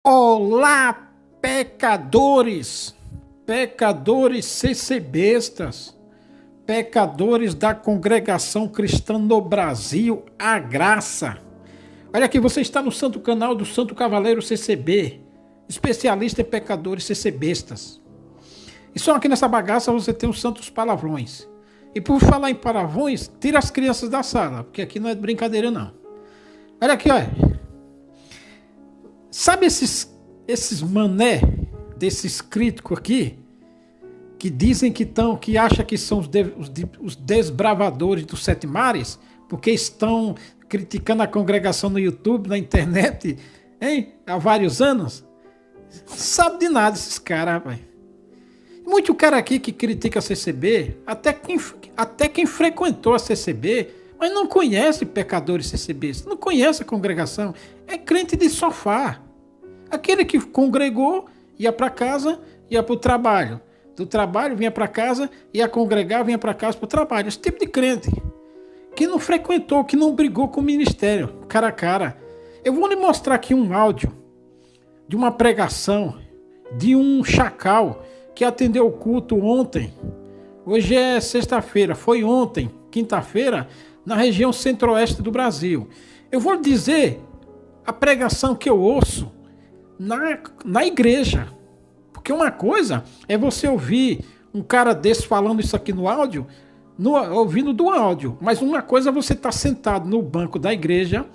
Olá, pecadores, pecadores CCBistas, pecadores da congregação cristã no Brasil, a graça. Olha aqui, você está no santo canal do Santo Cavaleiro CCB, especialista em pecadores CCBistas. E só aqui nessa bagaça você tem os santos palavrões. E por falar em palavrões, tira as crianças da sala, porque aqui não é brincadeira não. Olha aqui, olha. Sabe esses mané desses críticos aqui que dizem que acham que são os desbravadores dos sete mares porque estão criticando a congregação no YouTube, na internet, hein? Há vários anos? Não sabe de nada esses caras, rapaz. Muito cara aqui que critica a CCB, até quem frequentou a CCB, mas não conhece pecadores CCBs, não conhece a congregação, é crente de sofá. Aquele que congregou, ia para casa, ia para o trabalho. Do trabalho, vinha para casa, ia congregar, vinha para casa para o trabalho. Esse tipo de crente, que não frequentou, que não brigou com o ministério, cara a cara. Eu vou lhe mostrar aqui um áudio de uma pregação de um chacal que atendeu o culto ontem. Hoje é sexta-feira, foi ontem, quinta-feira, na região centro-oeste do Brasil. Eu vou lhe dizer a pregação que eu ouço na igreja. Porque uma coisa é você ouvir um cara desse falando isso aqui no áudio, ouvindo do áudio. Mas uma coisa é você estar sentado no banco da igreja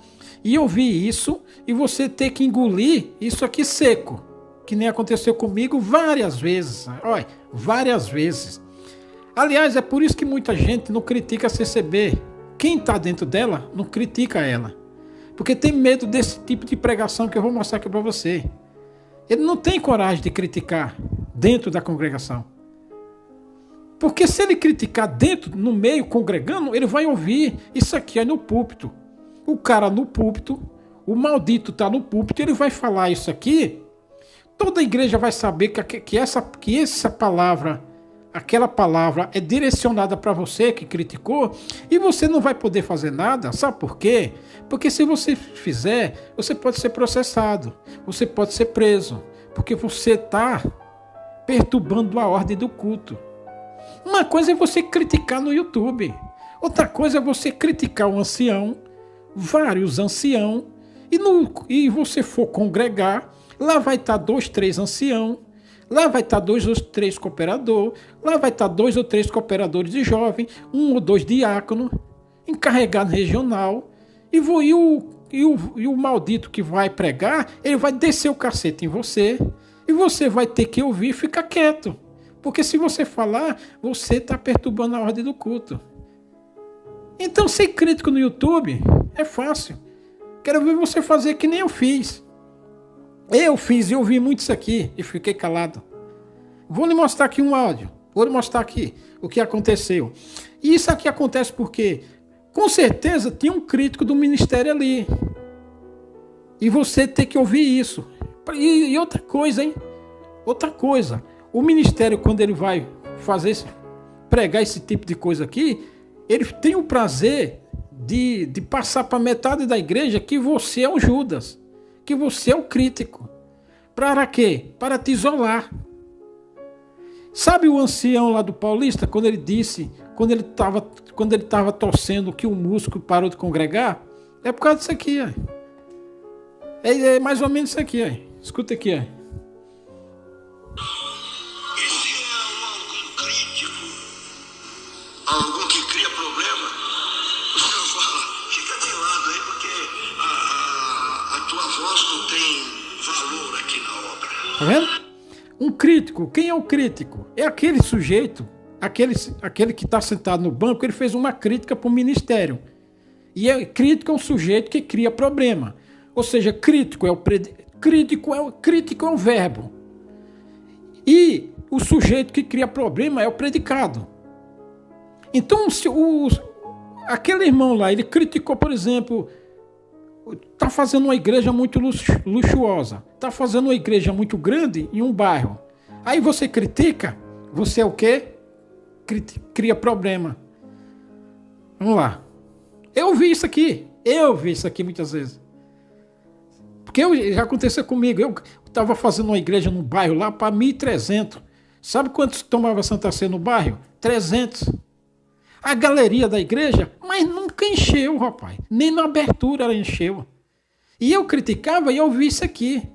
e ouvir isso e você ter que engolir isso aqui seco. Que nem aconteceu comigo várias vezes. Olha, várias vezes. Aliás, é por isso que muita gente não critica a CCB. Quem está dentro dela não critica ela. Porque tem medo desse tipo de pregação que eu vou mostrar aqui para você. Ele não tem coragem de criticar dentro da congregação. Porque se ele criticar dentro, no meio, congregando, ele vai ouvir isso aqui aí no púlpito. O cara no púlpito, o maldito está no púlpito, ele vai falar isso aqui, toda a igreja vai saber que essa palavra, aquela palavra é direcionada para você que criticou e você não vai poder fazer nada. Sabe por quê? Porque se você fizer, você pode ser processado, você pode ser preso, porque você está perturbando a ordem do culto. Uma coisa é você criticar no YouTube, outra coisa é você criticar um ancião, vários anciãos, e você for congregar, lá vai estar 2, 3 anciãos, lá vai estar 2 ou 3 cooperadores, lá vai estar 2 ou 3 cooperadores de jovem, 1 ou 2 diáconos, encarregado regional, e o maldito que vai pregar, ele vai descer o cacete em você, e você vai ter que ouvir e ficar quieto. Porque se você falar, você está perturbando a ordem do culto. Então, ser crítico no YouTube é fácil. Quero ver você fazer que nem eu fiz. Eu fiz e ouvi muito isso aqui e fiquei calado. Vou lhe mostrar aqui um áudio. Vou lhe mostrar aqui o que aconteceu. E isso aqui acontece porque, com certeza, tinha um crítico do ministério ali. E você tem que ouvir isso. E outra coisa, hein? Outra coisa. O ministério, quando ele vai pregar esse tipo de coisa aqui, ele tem o prazer de passar para metade da igreja que você é o Judas, que você é o crítico. Para quê? Para te isolar. Sabe o ancião lá do Paulista, quando ele disse, quando ele estava torcendo que o músico parou de congregar? É por causa disso aqui, ó. É mais ou menos isso aqui, ó. Escuta aqui, ó. Algum que cria problema, o senhor fala, fica de lado aí, porque a tua voz não tem valor aqui na obra. Tá vendo? Um crítico, quem é o crítico? É aquele sujeito, aquele que está sentado no banco, ele fez uma crítica para o ministério. E crítico é um sujeito que cria problema. Ou seja, crítico é o verbo. E o sujeito que cria problema é o predicado. Então, aquele irmão lá, ele criticou, por exemplo, está fazendo uma igreja muito luxuosa, está fazendo uma igreja muito grande em um bairro. Aí você critica, você é o quê? Cria problema. Vamos lá. Eu vi isso aqui muitas vezes. Porque já aconteceu comigo. Eu estava fazendo uma igreja no bairro lá para 1.300. Sabe quantos tomava Santa Ceia no bairro? 300. A galeria da igreja, mas nunca encheu, rapaz. Nem na abertura ela encheu. E eu criticava e eu vi isso aqui.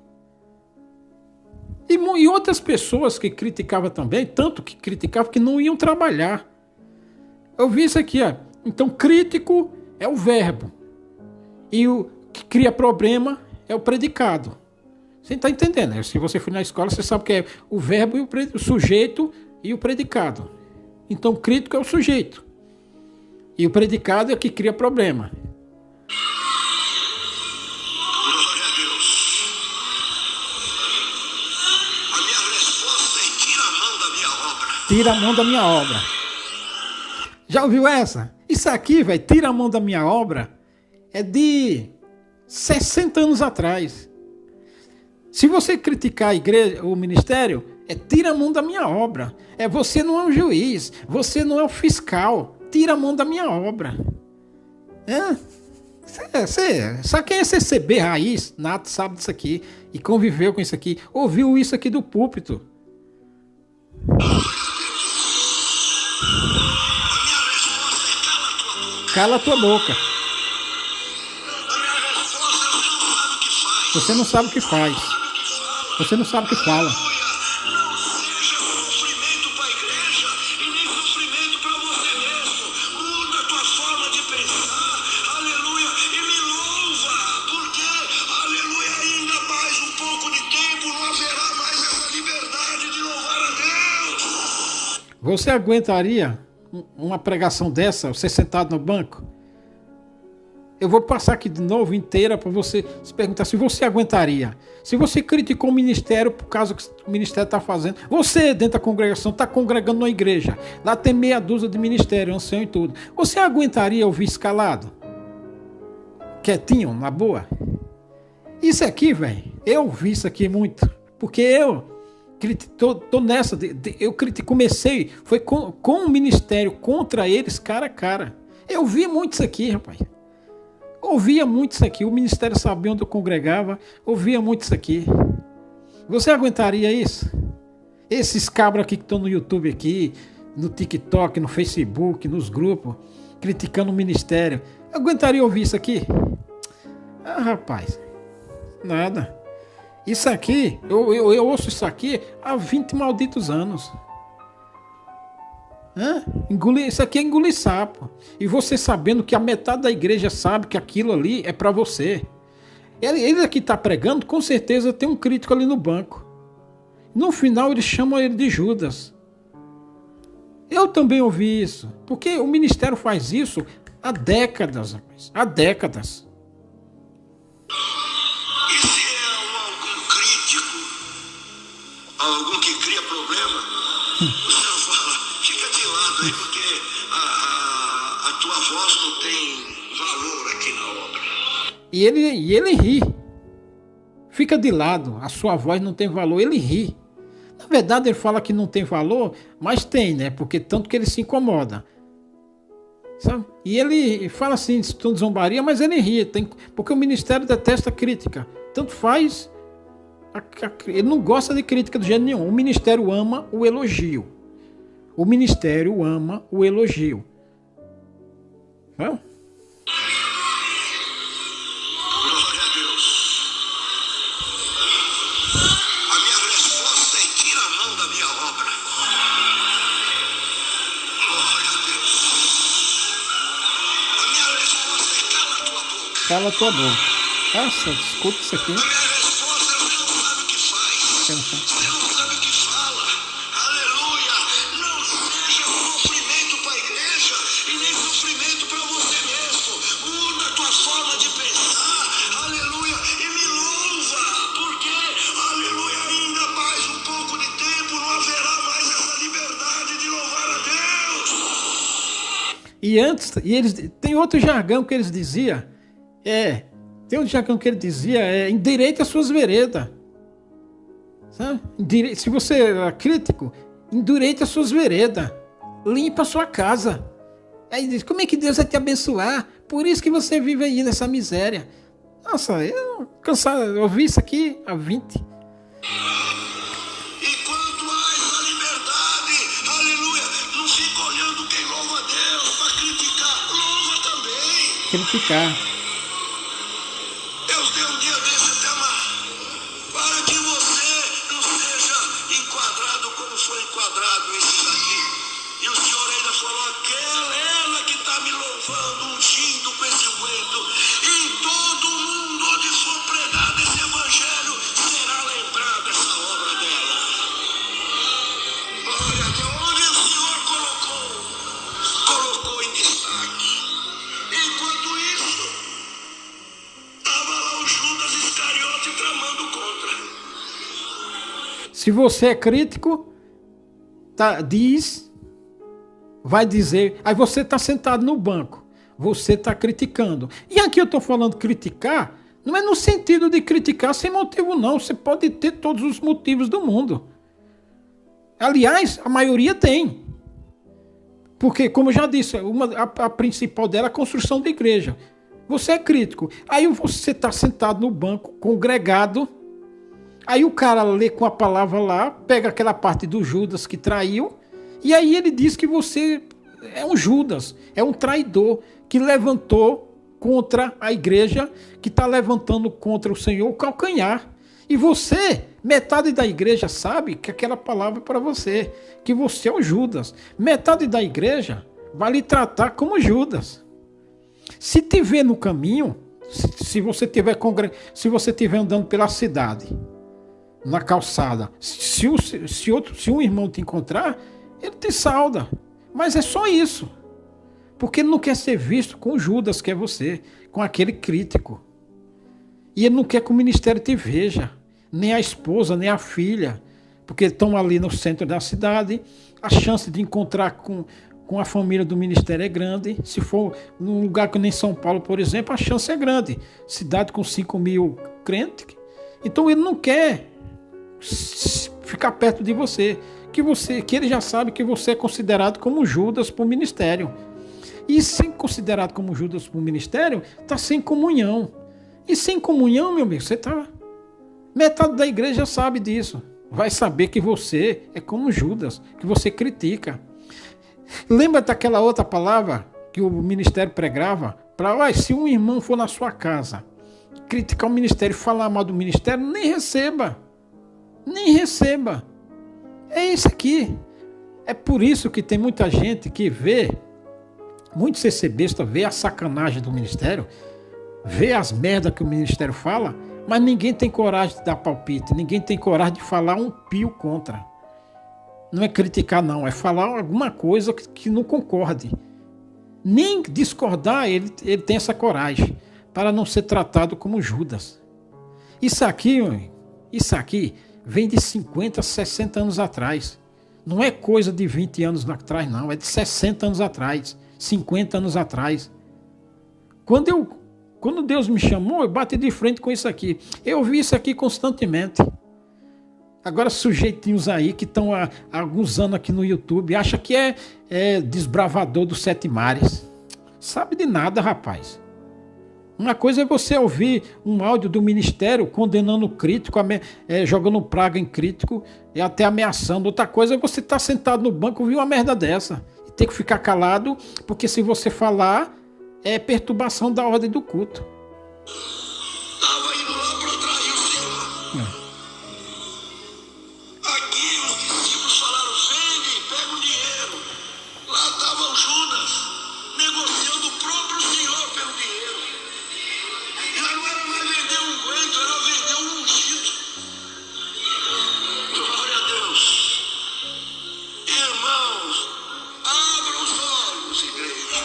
E outras pessoas que criticavam também, tanto que criticavam que não iam trabalhar. Eu vi isso aqui, ó. Então, crítico é o verbo. E o que cria problema é o predicado. Você está entendendo, né? Se você for na escola, você sabe que é o verbo, e o sujeito e o predicado. Então, crítico é o sujeito. E o predicado é o que cria problema. Glória a Deus. A minha resposta é: tira a mão da minha obra. Tira a mão da minha obra. Já ouviu essa? Isso aqui, velho, tira a mão da minha obra, é de 60 anos atrás. Se você criticar a igreja, o ministério, é tira a mão da minha obra. É você não é um juiz, você não é um fiscal. Tira a mão da minha obra. Só quem é CCB raiz, nato, sabe disso aqui, e conviveu com isso aqui, ouviu isso aqui do púlpito. Cala a tua boca. Você não sabe o que faz. Você não sabe o que fala. Não seja sofrimento para a igreja e nem sofrimento para você mesmo. Muda a tua forma de pensar, aleluia, e me louva, porque, aleluia, ainda mais um pouco de tempo não haverá mais essa liberdade de louvar a Deus. Você aguentaria uma pregação dessa, você sentado no banco? Eu vou passar aqui de novo inteira para você se perguntar se você aguentaria. Se você criticou o ministério por causa que o ministério está fazendo. Você, dentro da congregação, está congregando na igreja. Lá tem meia dúzia de ministério, ancião e tudo. Você aguentaria ouvir escalado? Quietinho, na boa? Isso aqui, velho, eu vi isso aqui muito. Porque eu tô nessa. Comecei, foi com o ministério contra eles, cara a cara. Eu vi muito isso aqui, rapaz. Ouvia muito isso aqui, o ministério sabia onde eu congregava, ouvia muito isso aqui. Você aguentaria isso? Esses cabras aqui que estão no YouTube aqui, no TikTok, no Facebook, nos grupos, criticando o ministério, aguentaria ouvir isso aqui? Ah, rapaz, nada. Isso aqui, eu ouço isso aqui há 20 malditos anos. Isso aqui é engolir sapo. E você sabendo que a metade da igreja sabe que aquilo ali é para você. Ele aqui está pregando, com certeza tem um crítico ali no banco. No final eles chamam ele de Judas. Eu também ouvi isso. Porque o ministério faz isso há décadas, rapaz. Há décadas. E se é algum crítico, algum que cria problema, o senhor fala: fica de lado aí, porque a tua voz não tem valor aqui na obra. E ele ri. Fica de lado, a sua voz não tem valor, ele ri. Na verdade ele fala que não tem valor, mas tem, né? Porque tanto que ele se incomoda. Sabe? E ele fala assim, de tom de zombaria, mas ele ri. Porque o ministério detesta crítica. Tanto faz, ele não gosta de crítica de jeito nenhum. O ministério ama o elogio. O ministério ama o elogio. Não? Glória a Deus. A minha resposta é: tira a mão da minha obra. Glória a Deus. A minha resposta é: cala a tua boca. Cala a tua boca. Nossa, escuta isso aqui. A minha resposta é: você não sabe o que faz. Você não sabe o que fala. Aleluia. Não seja sofrimento para a igreja e nem sofrimento para você mesmo. Muda a tua forma de pensar. Aleluia. E me louva. Porque, aleluia, ainda mais um pouco de tempo não haverá mais essa liberdade de louvar a Deus. E antes, tem outro jargão que eles diziam. Tem outro jargão que ele dizia, endireite as suas veredas. Sabe? Se você é crítico, endireite as suas veredas. Limpa a sua casa. Aí diz, como é que Deus vai te abençoar? Por isso que você vive aí nessa miséria. Nossa, eu cansado, eu ouvi isso aqui há 20. E quanto a essa liberdade, aleluia, não fica olhando quem louva a Deus para criticar, louva também. Criticar. Deus deu um dia desse até para que você não seja enquadrado como foi enquadrado esses aqui. E o Senhor ainda falou, ela que está me louvando, ungindo com esse unguento. E todo mundo onde for pregado esse evangelho será lembrado essa obra dela. Glória a Deus, onde o Senhor colocou em destaque. Enquanto isso, estava lá o Judas Iscariote tramando contra. Se você é crítico, vai dizer, aí você está sentado no banco, você está criticando. E aqui eu estou falando criticar, não é no sentido de criticar sem motivo não, você pode ter todos os motivos do mundo. Aliás, a maioria tem. Porque, como eu já disse, a principal dela é a construção da igreja. Você é crítico. Aí você está sentado no banco, congregado. Aí o cara lê com a palavra lá, pega aquela parte do Judas que traiu. E aí ele diz que você é um Judas, é um traidor que levantou contra a igreja, que está levantando contra o Senhor o calcanhar. E você, metade da igreja sabe que aquela palavra é para você, que você é um Judas. Metade da igreja vai lhe tratar como Judas. Se te ver no caminho, se você estiver andando pela cidade, na calçada, se um irmão te encontrar, ele te sauda. Mas é só isso. Porque ele não quer ser visto com Judas, que é você, com aquele crítico. E ele não quer que o ministério te veja, nem a esposa, nem a filha, porque estão ali no centro da cidade. A chance de encontrar com a família do ministério é grande. Se for num lugar que nem São Paulo, por exemplo, a chance é grande. Cidade com 5 mil crentes. Então ele não quer ficar perto de você, que ele já sabe que você é considerado como Judas para o ministério. E sem considerado como Judas para o ministério, está sem comunhão. E sem comunhão, meu amigo, você está... Metade da igreja sabe disso. Vai saber que você é como Judas, que você critica. Lembra daquela outra palavra que o ministério pregava? Se um irmão for na sua casa criticar o ministério e falar mal do ministério, nem receba. Nem receba. É isso aqui. É por isso que tem muita gente que vê, muito CCBista, vê a sacanagem do ministério, vê as merdas que o ministério fala, mas ninguém tem coragem de dar palpite, ninguém tem coragem de falar um pio contra. Não é criticar não, é falar alguma coisa que não concorde. Nem discordar ele tem essa coragem, para não ser tratado como Judas. Isso aqui vem de 50, 60 anos atrás. Não é coisa de 20 anos atrás, não. É de 60 anos atrás, 50 anos atrás. Quando Deus me chamou, eu bati de frente com isso aqui. Eu vi isso aqui constantemente. Agora sujeitinhos aí que estão há alguns anos aqui no YouTube, acham que é desbravador dos 7 mares. Sabe de nada, rapaz. Uma coisa é você ouvir um áudio do ministério condenando o crítico, jogando praga em crítico e até ameaçando. Outra coisa é você estar sentado no banco e ouvir uma merda dessa. E ter que ficar calado, porque se você falar, é perturbação da ordem do culto. Estava indo lá para trair o Senhor. Aqui os discípulos falaram, vende, pega o dinheiro. Lá estava o Judas, negociando o próprio Senhor pelo dinheiro. Já não era mais vender um unguento, era vender um ungido. Glória a Deus. Irmãos, abram os olhos, igreja.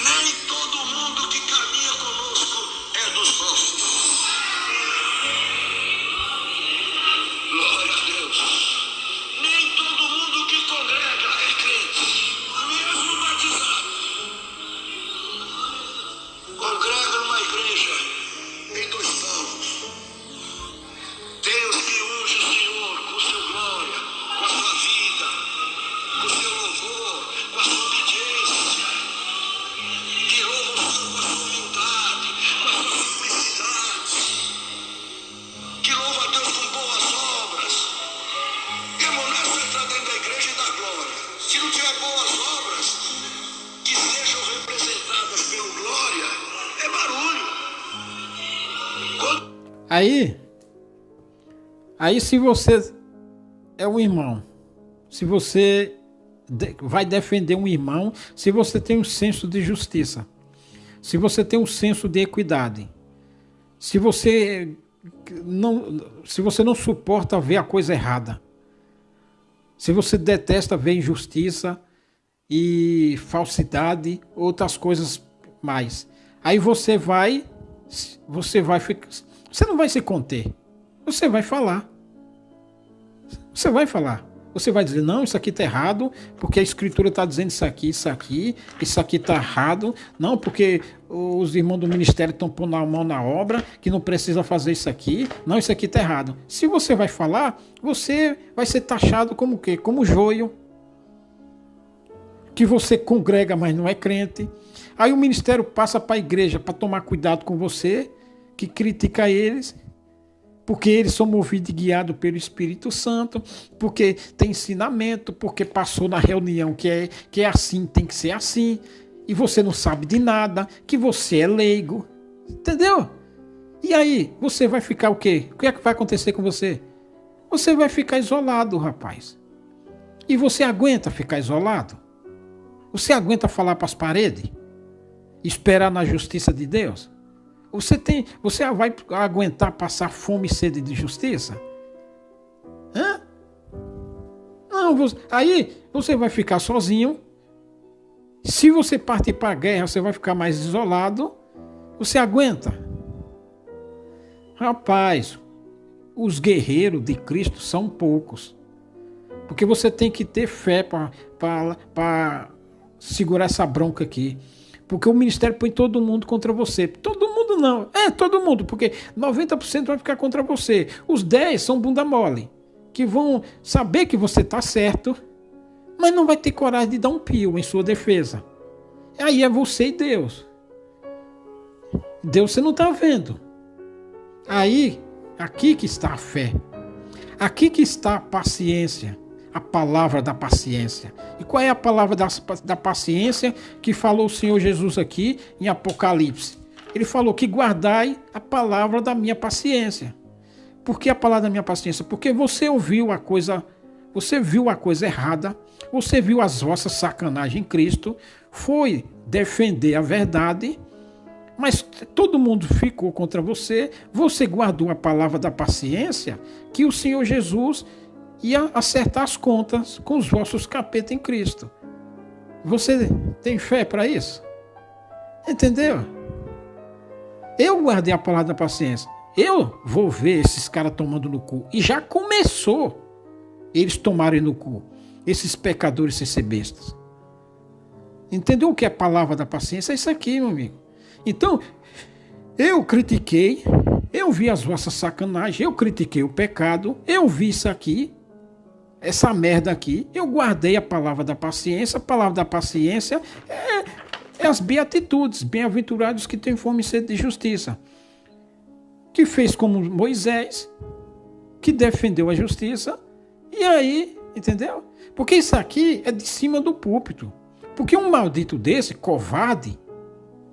Nem todo mundo que caminha conosco é dos nossos. Glória a Deus. Nem todo mundo que congrega é crente, mesmo batizado. Congrega numa igreja em 2 povos. Deus que unge o Senhor com sua glória, com a sua vida, com o seu louvor, com a sua obediência. Que louva o Senhor com a sua humildade, com a sua simplicidade. Aí se você é um irmão, se você vai defender um irmão, se você tem um senso de justiça, se você tem um senso de equidade, se você não suporta ver a coisa errada, se você detesta ver injustiça e falsidade, outras coisas mais, aí você não vai se conter, você vai falar. Você vai falar. Você vai dizer, não, isso aqui está errado, porque a escritura está dizendo isso aqui está errado. Não, porque os irmãos do ministério estão pondo a mão na obra, que não precisa fazer isso aqui. Não, isso aqui está errado. Se você vai falar, você vai ser taxado como o quê? Como joio. Que você congrega, mas não é crente. Aí o ministério passa para a igreja para tomar cuidado com você, que critica eles, porque eles são movidos e guiados pelo Espírito Santo, porque tem ensinamento, porque passou na reunião que é assim, tem que ser assim, e você não sabe de nada, que você é leigo, entendeu? E aí, você vai ficar o quê? O que é que vai acontecer com você? Você vai ficar isolado, rapaz. E você aguenta ficar isolado? Você aguenta falar para as paredes? Esperar na justiça de Deus? Você vai aguentar passar fome e sede de justiça? Hã? Não, aí você vai ficar sozinho. Se você partir para a guerra, você vai ficar mais isolado. Você aguenta? Rapaz, os guerreiros de Cristo são poucos. Porque você tem que ter fé para segurar essa bronca aqui. Porque o ministério põe todo mundo contra você. Todo mundo não. Todo mundo. Porque 90% vai ficar contra você. Os 10 são bunda mole. Que vão saber que você está certo. Mas não vai ter coragem de dar um pio em sua defesa. Aí é você e Deus. Deus você não está vendo. Aí, aqui que está a fé. Aqui que está a paciência. A palavra da paciência. E qual é a palavra da paciência que falou o Senhor Jesus aqui em Apocalipse? Ele falou que guardai a palavra da minha paciência. Por que a palavra da minha paciência? Porque você viu a coisa errada, você viu as vossas sacanagens em Cristo, foi defender a verdade, mas todo mundo ficou contra você, você guardou a palavra da paciência, que o Senhor Jesus ia acertar as contas com os vossos capetas em Cristo. Você tem fé para isso? Entendeu? Eu guardei a palavra da paciência. Eu vou ver esses caras tomando no cu. E já começou eles tomarem no cu. Esses pecadores sem ser bestas. Entendeu o que é a palavra da paciência? É isso aqui, meu amigo. Então, eu critiquei, eu vi as vossas sacanagens, eu critiquei o pecado, eu vi isso aqui, essa merda aqui, eu guardei a palavra da paciência. A palavra da paciência é as beatitudes, bem-aventurados que têm fome e sede de justiça, que fez como Moisés, que defendeu a justiça, e aí, entendeu? Porque isso aqui é de cima do púlpito, porque um maldito desse, covarde,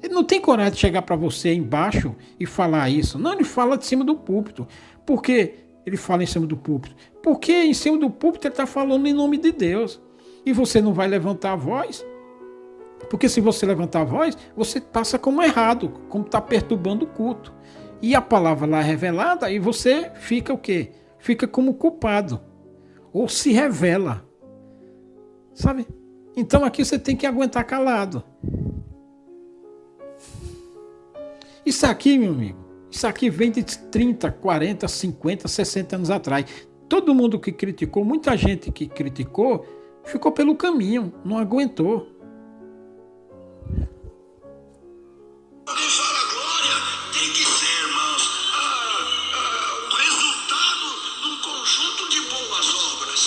ele não tem coragem de chegar para você embaixo e falar isso, não, ele fala de cima do púlpito, porque ele fala em cima do púlpito? Porque em cima do púlpito ele está falando em nome de Deus. E você não vai levantar a voz. Porque se você levantar a voz, você passa como errado, como está perturbando o culto. E a palavra lá é revelada, e você fica o quê? Fica como culpado. Ou se revela. Sabe? Então aqui você tem que aguentar calado. Isso aqui, meu amigo, isso aqui vem de 30, 40, 50, 60 anos atrás. Todo mundo que criticou, muita gente que criticou, ficou pelo caminho, não aguentou. Alguém fala glória, tem que ser, irmãos, o resultado de um conjunto de boas obras.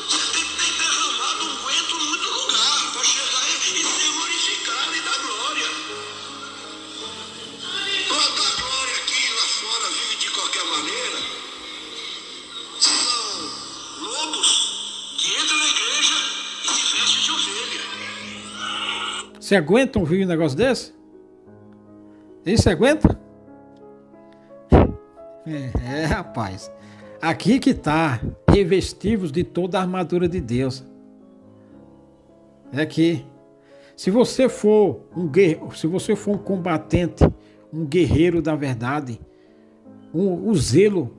Você tem que ter derramado unguento em muito lugar para chegar e ser glorificado e dar glória. Para dar glória aqui e lá fora vive de qualquer maneira. São lobos que entram na igreja e se vestem de ovelha. Você aguenta ouvir um negócio desse? Isso aguenta? Rapaz. Aqui que está, revestivos de toda a armadura de Deus. É aqui. Se você for um guerreiro, se você for um combatente, um guerreiro da verdade, o zelo,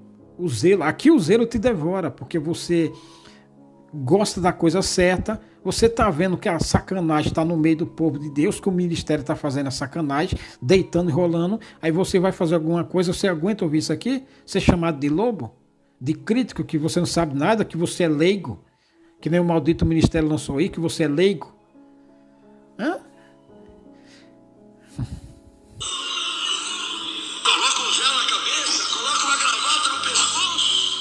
aqui o zelo te devora, porque você gosta da coisa certa, você está vendo que a sacanagem está no meio do povo de Deus, que o ministério está fazendo a sacanagem, deitando e rolando, aí você vai fazer alguma coisa, você aguenta ouvir isso aqui? Ser chamado de lobo? De crítico, que você não sabe nada, que você é leigo, que nem o maldito ministério lançou aí, que você é leigo. Hã? Coloca um véu na cabeça, coloca uma gravata no pescoço,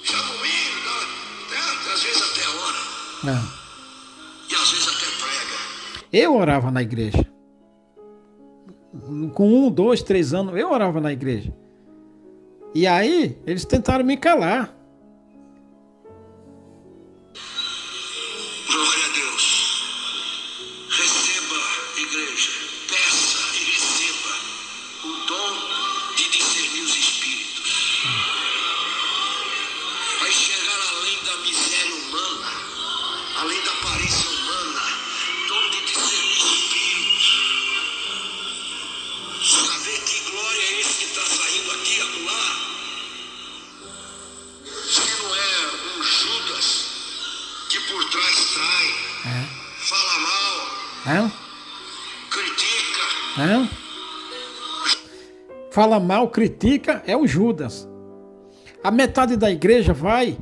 chama o hino, às vezes até ora. E às vezes até prega. Eu orava na igreja. Com 1, 2, 3 anos, eu orava na igreja. E aí, eles tentaram me calar. Glória a Deus. Receba, igreja, peça e receba o dom de discernir os espíritos. Vai chegar além da miséria humana, além da aparência humana, dom de discernir espíritos. Saber que glória é esse que está saindo aqui e acolá. Se não é um Judas que por trás trai, fala mal, critica. Fala mal, critica, é o Judas. A metade da igreja vai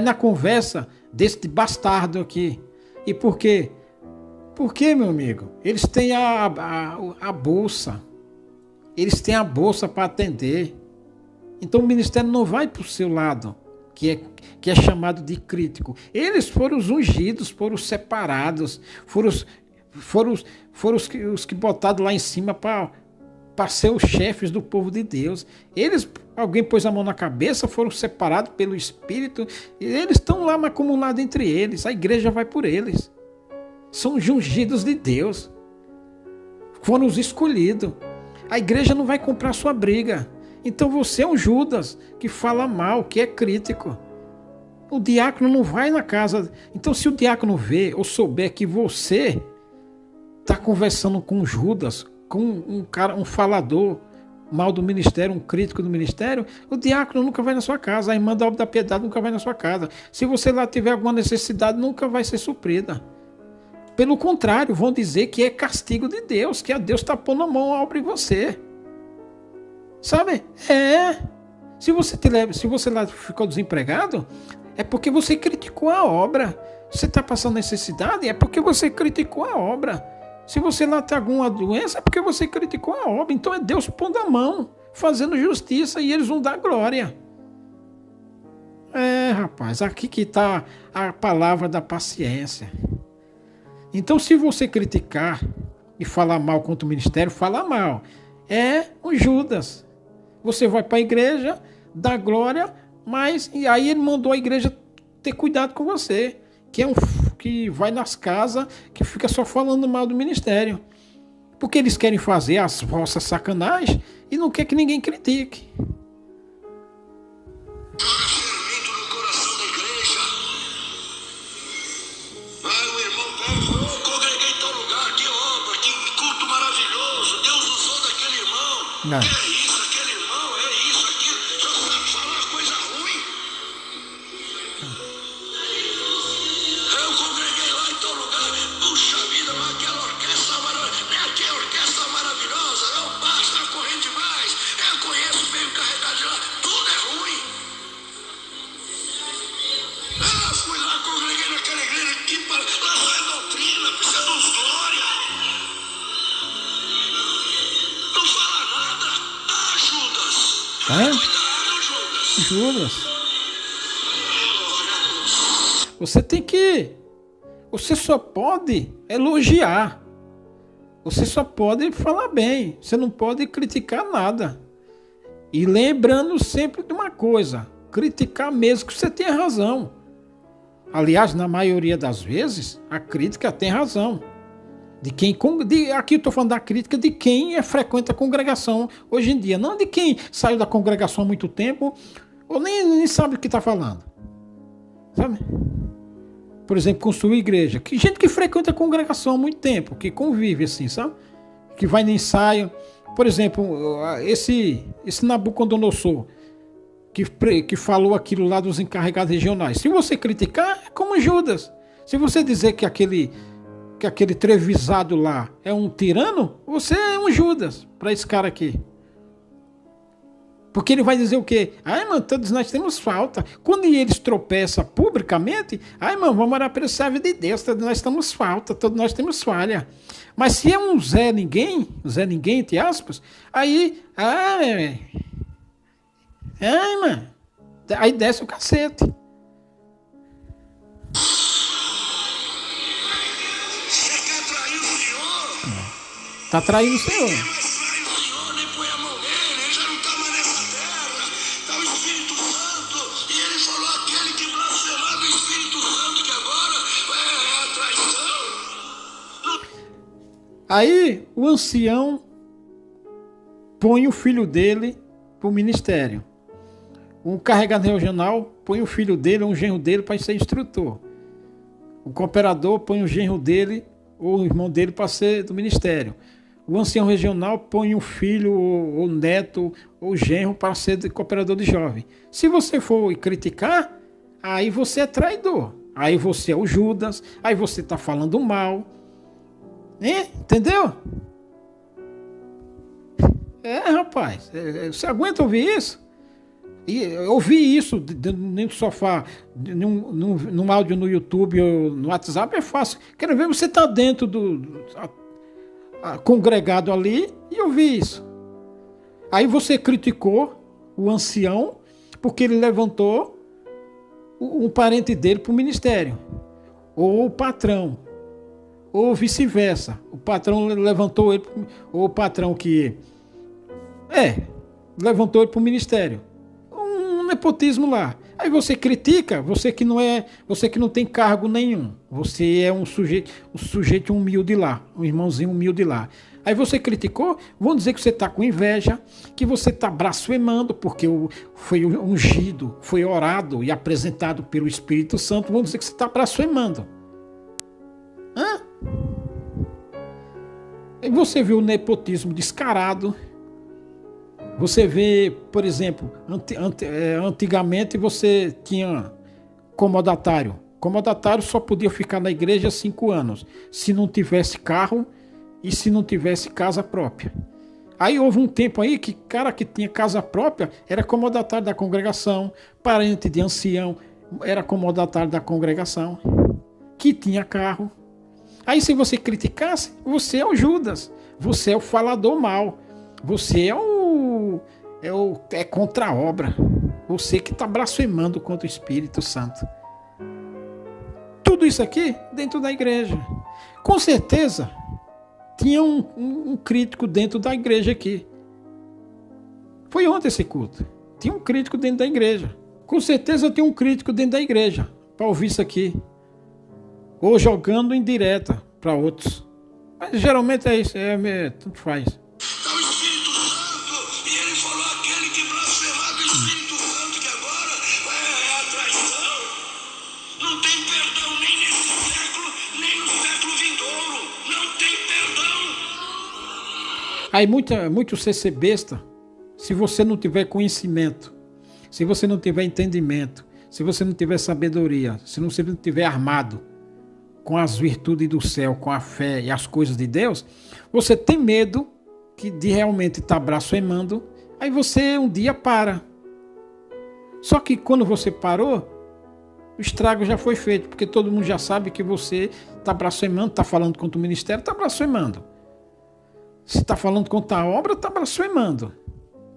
na conversa desse bastardo aqui. E por quê? Por quê, meu amigo? Eles têm a bolsa. Eles têm a bolsa para atender. Então o ministério não vai para o seu lado, que é chamado de crítico. Eles foram os ungidos, foram os separados, foram os que botaram lá em cima para ser os chefes do povo de Deus. Alguém pôs a mão na cabeça, foram separados pelo Espírito, e eles estão lá acumulados entre eles. A igreja vai por eles. São os ungidos de Deus. Foram os escolhidos. A igreja não vai comprar sua briga. Então você é um Judas que fala mal, que é crítico. O diácono não vai na casa. Então se o diácono vê ou souber que você está conversando com Judas, com um falador mal do ministério, um crítico do ministério, o diácono nunca vai na sua casa, a irmã da obra da piedade nunca vai na sua casa. Se você lá tiver alguma necessidade, nunca vai ser suprida. Pelo contrário, vão dizer que é castigo de Deus, que a Deus está pondo a mão à obra em você. Sabe? Se você lá ficou desempregado, é porque você criticou a obra. Você está passando necessidade, é porque você criticou a obra. Se você lá tem alguma doença, é porque você criticou a obra. Então é Deus pondo a mão, fazendo justiça, e eles vão dar glória. Rapaz, aqui que está a palavra da paciência. Então se você criticar e falar mal contra o ministério, fala mal. É um Judas. Você vai para a igreja, dá glória, e aí ele mandou a igreja ter cuidado com você, que vai nas casas, que fica só falando mal do ministério. Porque eles querem fazer as vossas sacanagens e não quer que ninguém critique. Joga fermento no coração da igreja. Aí o irmão pega e fala: "Oh, congreguei em tal lugar, que obra, que culto maravilhoso. Deus usou daquele irmão. Não. É isso, aquele irmão, é isso, aquilo. Só sabe falar coisa ruim. Eu congreguei lá em tal lugar. Puxa vida, mas aquela orquestra maravilhosa. Nem aquela orquestra maravilhosa. Eu passo, tá correndo demais. Eu conheço bem o carregado de lá. Tudo é ruim. Fui lá, congreguei naquela igreja aqui. Lá só é doutrina, precisa dos glória. Não fala nada. Judas. Cuidado, Judas. Judas. Você só pode elogiar. Você só pode falar bem. Você não pode criticar nada. E lembrando sempre de uma coisa: criticar mesmo que você tenha razão. Aliás, na maioria das vezes, a crítica tem razão. Aqui eu estou falando da crítica de quem frequenta a congregação hoje em dia, não de quem saiu da congregação há muito tempo ou nem sabe o que está falando. Sabe? Por exemplo, construir igreja. Gente que frequenta a congregação há muito tempo, que convive assim, sabe? Que vai no ensaio. Por exemplo, esse Nabucodonosor, que falou aquilo lá dos encarregados regionais. Se você criticar, é como Judas. Se você dizer que aquele trevisado lá é um tirano, você é um Judas para esse cara aqui. Porque ele vai dizer o quê? Ai, mano, todos nós temos falta. Quando eles tropeçam publicamente, ai, mano, vamos orar pelo servo de Deus, todos nós temos falta, todos nós temos falha. Mas se é um Zé Ninguém, entre aspas, aí, ai, mano, aí desce o cacete. Você quer trair o Senhor? Tá traindo o Senhor. Ninguém mais trai o Senhor, nem põe a mão nele, ele já não está mais nessa terra. Está o Espírito Santo, e ele falou aquele que blasfemar do Espírito Santo, que agora é a traição. Aí o ancião põe o filho dele para o ministério. Um carregado regional põe o filho dele, um genro dele, para ser instrutor. O cooperador põe o genro dele ou o irmão dele para ser do ministério. O ancião regional põe o filho ou neto ou genro para ser cooperador de jovem. Se você for criticar, aí você é traidor. Aí você é o Judas, aí você está falando mal. Entendeu? Rapaz, você aguenta ouvir isso? E eu ouvi isso dentro do sofá, num áudio no YouTube ou no WhatsApp, é fácil. Quero ver você estar dentro congregado ali e ouvir isso. Aí você criticou o ancião porque ele levantou um parente dele para o ministério, ou o patrão, ou vice-versa. O patrão levantou ele, ou o patrão levantou ele para o ministério. Um nepotismo lá. Aí você critica, você que não tem cargo nenhum. Você é um sujeito humilde lá, um irmãozinho humilde lá. Aí você criticou, vão dizer que você está com inveja, que você está blasfemando, porque foi ungido, foi orado e apresentado pelo Espírito Santo, vão dizer que você está blasfemando. Aí você vê o nepotismo descarado. Você vê, por exemplo, antigamente você tinha comodatário. Comodatário só podia ficar na igreja 5 anos, se não tivesse carro e se não tivesse casa própria. Aí houve um tempo aí que cara que tinha casa própria era comodatário da congregação, parente de ancião era comodatário da congregação, que tinha carro. Aí se você criticasse, você é o Judas, você é o falador mal, você é contra a obra, você que está blasfemando contra o Espírito Santo. Tudo isso aqui dentro da igreja. Com certeza tinha um crítico dentro da igreja aqui. Foi ontem esse culto. Tinha um crítico dentro da igreja. Com certeza tinha um crítico dentro da igreja para ouvir isso aqui. Ou jogando em direta para outros. Mas geralmente é isso, tanto faz. Está o Espírito Santo, e ele falou aquele que blasfemar do Espírito Santo, que agora é a traição. Não tem perdão nem nesse século, nem no século vindouro. Não tem perdão. Aí muito ser besta, se você não tiver conhecimento, se você não tiver entendimento, se você não tiver sabedoria, se você não tiver armado com as virtudes do céu, com a fé e as coisas de Deus, você tem medo de realmente estar blasfemando, aí você um dia para. Só que quando você parou, o estrago já foi feito, porque todo mundo já sabe que você está blasfemando, está falando contra o ministério, está blasfemando. Se está falando contra a obra, está blasfemando.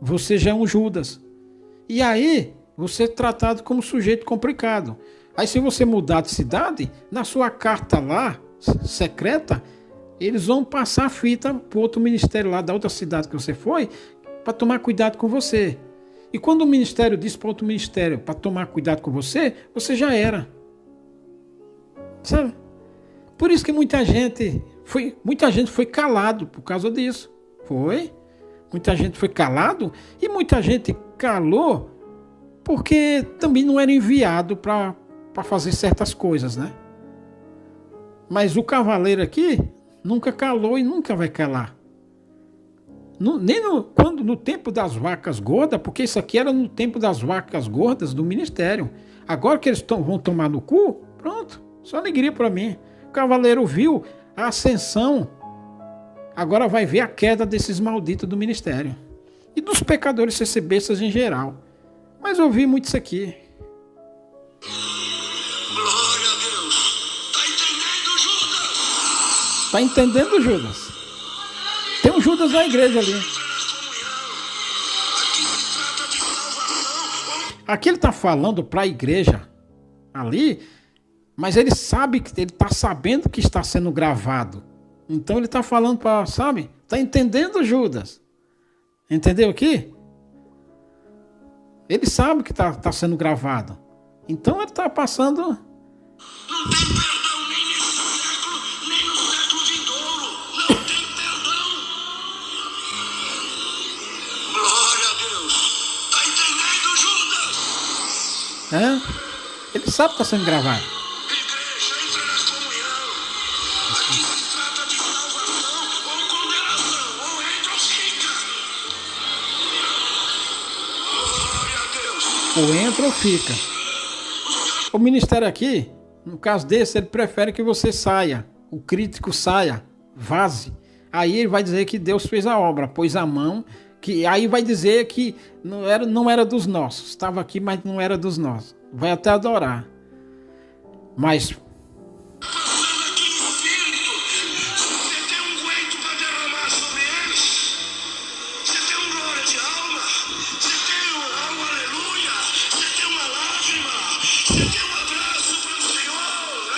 Você já é um Judas. E aí, você é tratado como sujeito complicado. Aí se você mudar de cidade, na sua carta lá, secreta, eles vão passar a fita para outro ministério lá da outra cidade que você foi, para tomar cuidado com você. E quando o ministério diz para outro ministério para tomar cuidado com você, você já era. Sabe? Por isso que muita gente Muita gente foi calado por causa disso. Foi. Muita gente foi calado e muita gente calou porque também não era enviado para fazer certas coisas, né? Mas o cavaleiro aqui nunca calou e nunca vai calar. Quando no tempo das vacas gordas, porque isso aqui era no tempo das vacas gordas do ministério. Agora que eles vão tomar no cu, pronto, só alegria para mim. O cavaleiro viu a ascensão, agora vai ver a queda desses malditos do ministério. E dos pecadores CCBistas em geral. Mas eu vi muito isso aqui. Glória a Deus. Tá entendendo, Judas? Tá entendendo, Judas? Tem um Judas na igreja ali. Aqui ele está falando para a igreja ali, mas ele sabe que ele está sabendo que está sendo gravado. Então ele está falando para, sabe? Está entendendo, Judas? Entendeu aqui? Ele sabe que está sendo gravado. Então ele está passando. Não tem perdão nem nesse século, nem no século vindouro. Não tem perdão. Glória a Deus. Tá entendendo, Judas? Ele sabe que está sendo gravado. Igreja, entra na comunhão. Aqui se trata de salvação ou condenação. Ou entra ou fica. Glória a Deus. Ou entra ou fica. O ministério aqui, no caso desse, ele prefere que você saia. O crítico saia, vaze. Aí ele vai dizer que Deus fez a obra, pôs a mão, que aí vai dizer que não era dos nossos. Estava aqui, mas não era dos nossos. Vai até adorar. Mas Passando aqui no Espírito, você tem um guento para derramar sobre eles? Você tem um glória de alma? Você tem um aleluia? Você tem uma lágrima? Você tem um abraço para o Senhor?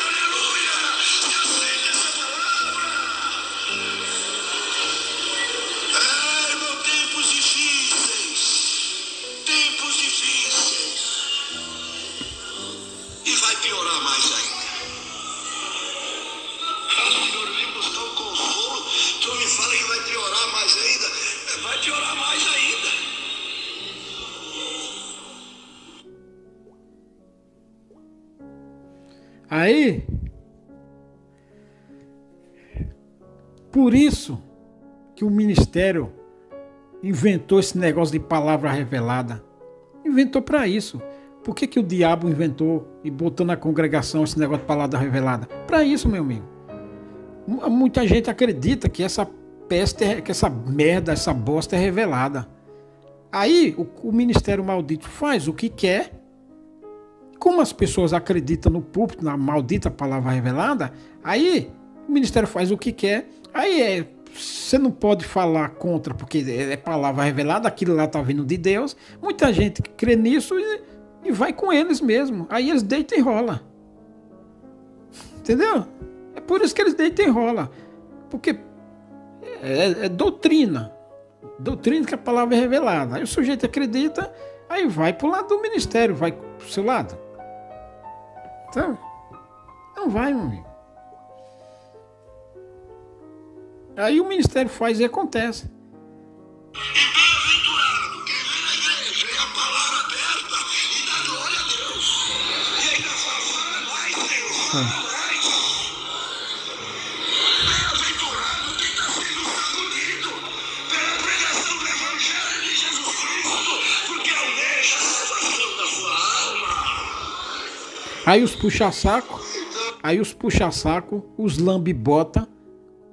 Aleluia! Você aceita essa palavra? Irmão, tempos difíceis. Tempos difíceis. E vai piorar mais ainda. Senhor, eu vim buscar um consolo. Tu me fala que vai piorar mais ainda. Vai piorar mais ainda. aí, por isso que o ministério inventou esse negócio de palavra revelada. Inventou para isso. Por que o diabo inventou e botou na congregação esse negócio de palavra revelada? Para isso, meu amigo. Muita gente acredita que essa peste, que essa merda, essa bosta é revelada. Aí o ministério maldito faz o que quer. Como as pessoas acreditam no púlpito, na maldita palavra revelada, aí o ministério faz o que quer. Aí você não pode falar contra, porque é palavra revelada, aquilo lá está vindo de Deus. Muita gente crê nisso e vai com eles mesmo. Aí eles deitam e rolam. Entendeu? É por isso que eles deitam e rolam. Porque é doutrina. Doutrina que a palavra é revelada. Aí o sujeito acredita, aí vai pro lado do ministério, vai pro seu lado. Então, não vai, meu amigo. Aí o ministério faz e acontece. E bem-aventurado quem vem na igreja e a palavra aberta e dá glória a Deus. E ainda fala mais, Deus, fala mais. Bem-aventurado quem está sendo sacudido pela pregação do Evangelho de Jesus Cristo, porque almeja a salvação da sua alma. Aí os puxa-saco, os lambibota,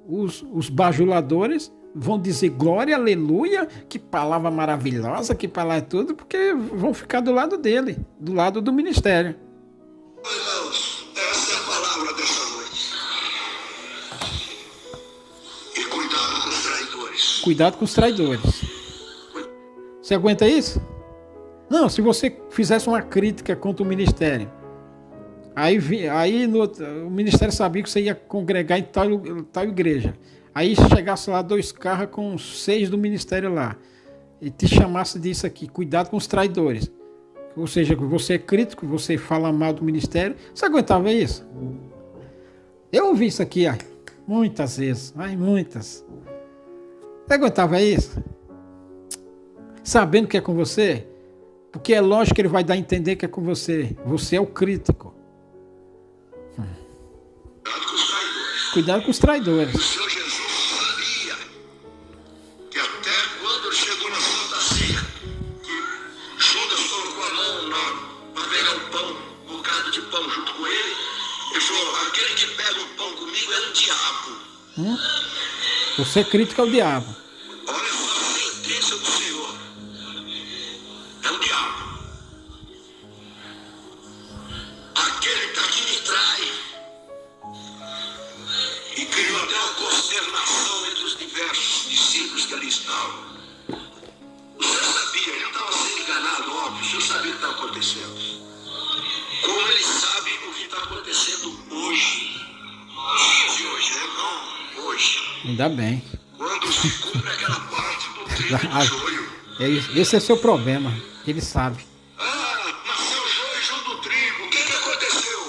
os bajuladores vão dizer glória, aleluia, que palavra maravilhosa, que palavra é tudo, porque vão ficar do lado dele, do lado do ministério. Irmãos, essa é a palavra dessa noite. E cuidado com os traidores. Cuidado com os traidores. Você aguenta isso? Não, se você fizesse uma crítica contra o ministério, aí o ministério sabia que você ia congregar em tal igreja. Aí chegasse lá 2 carros com 6 do ministério lá e te chamasse disso aqui, cuidado com os traidores. Ou seja, você é crítico, você fala mal do ministério. Você aguentava isso? Eu ouvi isso aqui, ó. Muitas vezes, mas muitas. Você aguentava isso? Sabendo que é com você? Porque é lógico que ele vai dar a entender que é com você. Você é o crítico. Cuidado com os traidores. Cuidado com os traidores. O Senhor Jesus sabia que até quando ele chegou na Santa Ceia, que Judas colocou a mão para pegar um pão, um bocado de pão junto com ele, ele falou, aquele que pega um pão comigo é o diabo. Você é crítico ao diabo. Olha só a sentença do Senhor. É o diabo. Aquele que aqui me trai. E criou até uma consternação entre os diversos discípulos que ali estavam. O Senhor sabia, ele não estava sendo enganado, óbvio, o Senhor sabia o que estava acontecendo. Como ele sabe o que está acontecendo hoje. Dia de hoje, né? Não, hoje. Ainda bem. Quando se cumpre aquela parte do trigo do joio. Esse é seu problema. Ele sabe. Nasceu o joio junto do trigo. O que aconteceu?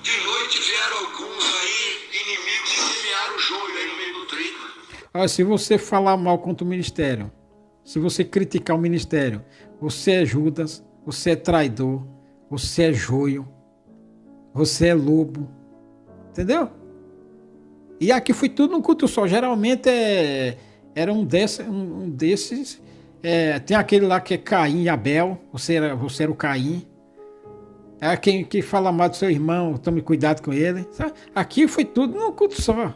De noite vieram alguns aí, inimigos, e semearam o joio aí no meio do trigo. Olha, se você falar mal contra o ministério, se você criticar o ministério, você é Judas, você é traidor, você é joio, você é lobo. Entendeu? E aqui foi tudo num culto só. Geralmente era um desses. Tem aquele lá que é Caim e Abel. Você era o Caim. É quem que fala mal do seu irmão, tome cuidado com ele. Sabe? Aqui foi tudo num culto só.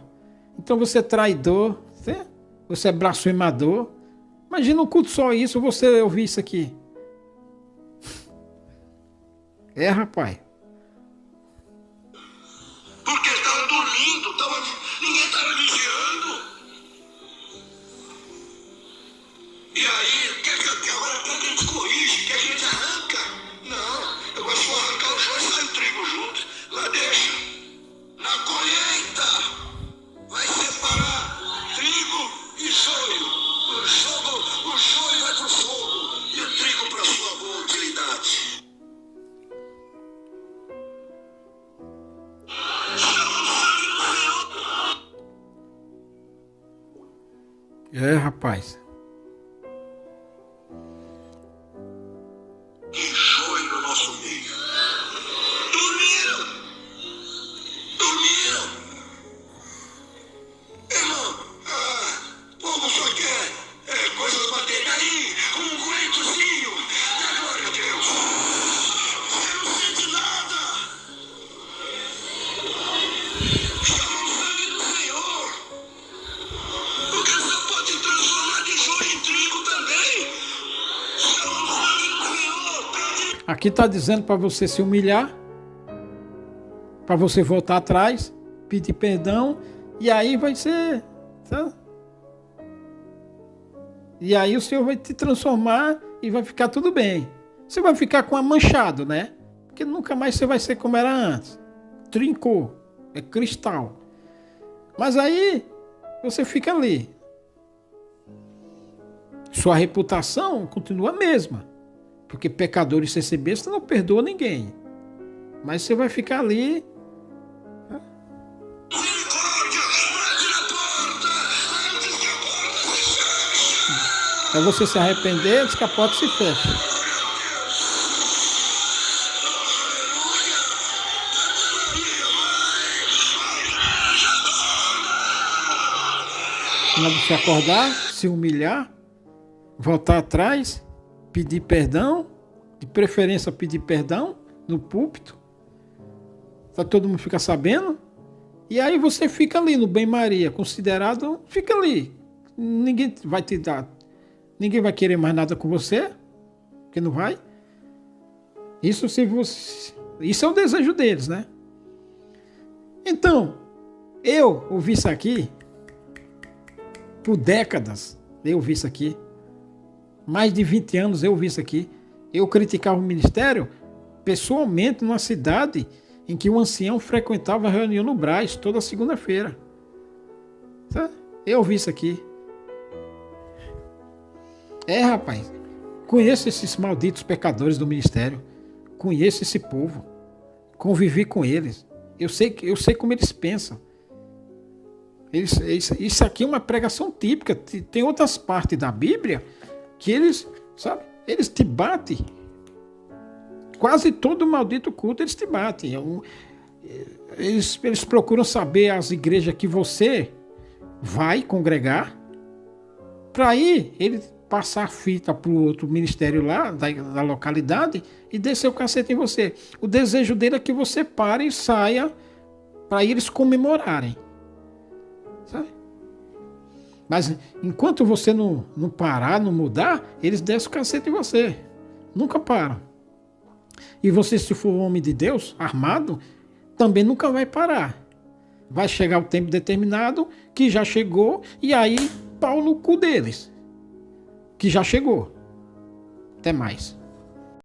Então você é traidor, você é blasfemador. Imagina um culto só isso, você ouvir isso aqui. Rapaz. Porque eles estavam dormindo, ninguém estava vigiando. E aí, agora o que a gente corrige, o que a gente arranca? Não, eu gosto de arrancar o joio e sai o trigo junto. Lá deixa. Na colheita, vai separar trigo e joio. O joio vai para o fogo e o trigo para a sua boa utilidade. Rapaz. E joio no nosso meio. Dormiram. Irmão, o povo só quer coisas materiais aí, um aguentozinho. E glória a Deus. Você não sente nada. Chama o sangue do Senhor. Porque você pode transformar de joio em trigo também. Chama o sangue do Senhor. Pede. Aqui está dizendo para você se humilhar, para você voltar atrás, pedir perdão, e aí vai ser. Tá? E aí o Senhor vai te transformar e vai ficar tudo bem. Você vai ficar com a manchado, né? Porque nunca mais você vai ser como era antes. Trincou, é cristal. Mas aí você fica ali. Sua reputação continua a mesma. Porque pecadores sem ser besta não perdoa ninguém. Mas você vai ficar ali. Misericórdia, bate na porta, antes que a porta se feche. Para você se arrepender, antes que a porta se feche. Quando você acordar, se humilhar, voltar atrás, pedir perdão, de preferência pedir perdão no púlpito, para todo mundo ficar sabendo, e aí você fica ali no bem-maria, considerado, fica ali. Ninguém vai te dar, ninguém vai querer mais nada com você, que não vai. Isso é o desejo deles, né? Então, eu ouvi isso aqui por décadas, eu ouvi isso aqui. Mais de 20 anos eu ouvi isso aqui. Eu criticava o ministério pessoalmente numa cidade em que o ancião frequentava a reunião no Brás toda segunda-feira. Eu ouvi isso aqui. Rapaz, conheço esses malditos pecadores do ministério. Conheço esse povo. Convivi com eles. Eu sei como eles pensam. Isso aqui é uma pregação típica. Tem outras partes da Bíblia que eles, sabe, eles te batem. Quase todo maldito culto eles te batem. Eles procuram saber as igrejas que você vai congregar, para aí ele passar a fita para o outro ministério lá, da localidade, e descer o cacete em você. O desejo dele é que você pare e saia para eles comemorarem. Sabe? Mas enquanto você não parar, não mudar, eles descem o cacete em você. Nunca param. E você, se for um homem de Deus, armado, também nunca vai parar. Vai chegar o tempo determinado, que já chegou, e aí pau no cu deles. Que já chegou. Até mais.